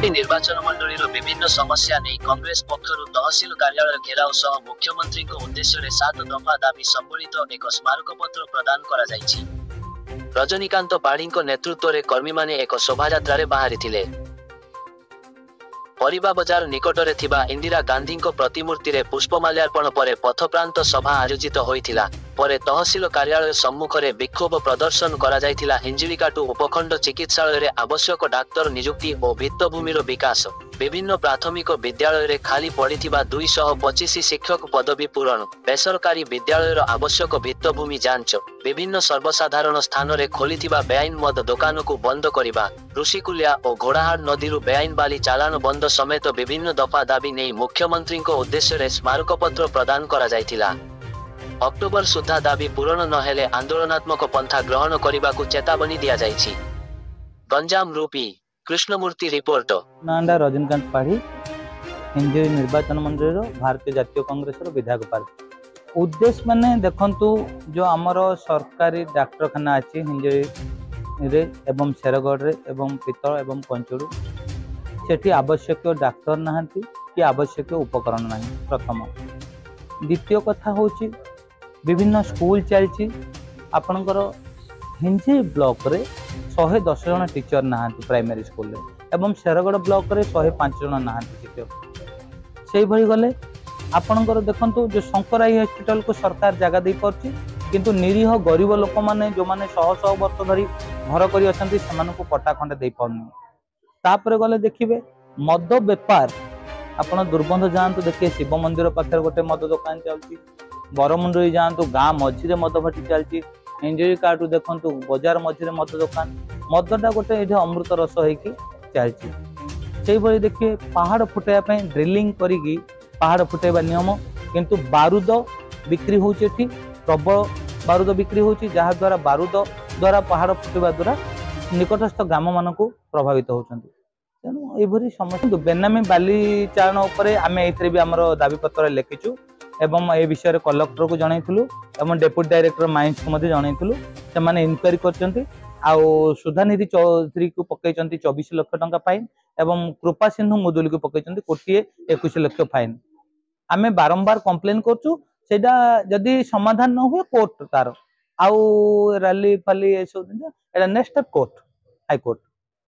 हिंजिली निर्वाचन मंडली विभिन्न समस्या नहीं कांग्रेस पक्षर तहसिल कार्यालय घेराव सह मुख्यमंत्री उद्देश्य 7 दफा दाबी संबलित एक स्मारकपत्र प्रदान करा जायछि। रजनीकांत पाढ़ी नेतृत्व में कर्मी माने एक शोभायात्रा बाहरी थिले। परिबा बजार निकटरे थिबा इंदिरा गांधी प्रतिमूर्ति रे पुष्पमाल्यार्पण पर पथप्रांत सभा आयोजित होइथिला। परे तहसिल कार्यालय सम्मुख में विक्षोभ प्रदर्शन करा जायथिला। हिंजिलिकाटू उपखंड चिकित्सालय रे आवश्यक डाक्तर नियुक्ति और भित्तभूमिर विकास, विभिन्न प्राथमिक विद्यालय रे खाली पड़िथिबा 225 शिक्षक पदवी पूरण, बेसरकारी विद्यालयर आवश्यक भित्तभूमि जांच, विभिन्न सर्वसाधारण स्थान रे खोलिथिबा बेआईन मद दुकान को बंद करिबा, ऋषिकुल्या और घोड़ाहाड़ नदी बेआईन बाली चालान बंद समेत विभिन्न दफा दाबी नहीं मुख्यमंत्री उद्देश्य स्मारकपत्र प्रदान करा जायथिला। अक्टोबर सुधा दाबी पूरण नहेले आंदोलनात्मक पंथा ग्रहण करने को चेतावनी दिया जायछि। गंजाम रूपी कृष्णमूर्ति रिपोर्ट। नांडा रजनीकांत पाढ़ी हिंजिली निर्वाचन मंडल भारतीय जातीय कांग्रेस विधायक पार्टी। उद्देश्य माने देखंतु जो आमर सरकारी डाक्तरखाना अच्छी हिंजिली रे एवं शेरगढ़ रे एवं पितल एवं कंचुड़ सेठी आवश्यक डाक्तर नाहांती कि आवश्यक उपकरण नाही। प्रथम द्वितीय कथा होची विभिन्न स्कूल चलती आपणकर हिंजी ब्लॉक रे 110 जन टीचर नाहांती प्राइमरी स्कूल रे एवं शेरगढ़ ब्लॉक रे 105 जन नाहांती शिक्षक। से भली गले आपणकर देखंतु जो शंकराई हॉस्पिटल को सरकार जगह दे परची किंतु निरीह गरीब लोक माने जो माने 100 वर्ष धरी घर करी अछंती सेमानकु पट्टा खंडे दे पाउनी। तापर गले देखिबे मद बेपार आपण दुर्बंध जातु देखिए शिव मंदिर पाखे गोटे मद दुकान चलती, बरमुंडी जातु गाँ मझीरे मद भाटी चलती, हिंजिली काटू देखु बजार मझीरे मद दुकान मदटा गोटे ये अमृत रस होगी चलती। से भाई देखिए पहाड़ फुटाइवाई ड्रिलिंग करी पहाड़ फुटाइबा नियम किंतु बारूद बिक्री होची प्रबल बारूद बिक्री होची जहा द्वारा बारूद द्वारा पहाड़ फुटाइबा द्वारा निकटस्थ ग्राम मान प्रभावित होती। तेणु ये समस्या बेनामी बाली चारण उपर आम ए भी आमर दाबी पत्र लिखिचु एवं ए विषय कलेक्टर को जनइलु एवं डेप्यूटी डायरेक्टर माइंस को जनइलु से इनक्वारी कर सुधानिधि चौधरी को पकई 24 लाख टंका फाइन एवं कृपा सिंधु मुदुली को पकई 1,21 लाख फाइन। आम बारंबार कंप्लेन करछुटा जदि समाधान न हुए कोर्ट तार आउ रैली फाली सब नेक्स्ट कोर्ट हाईकोर्ट।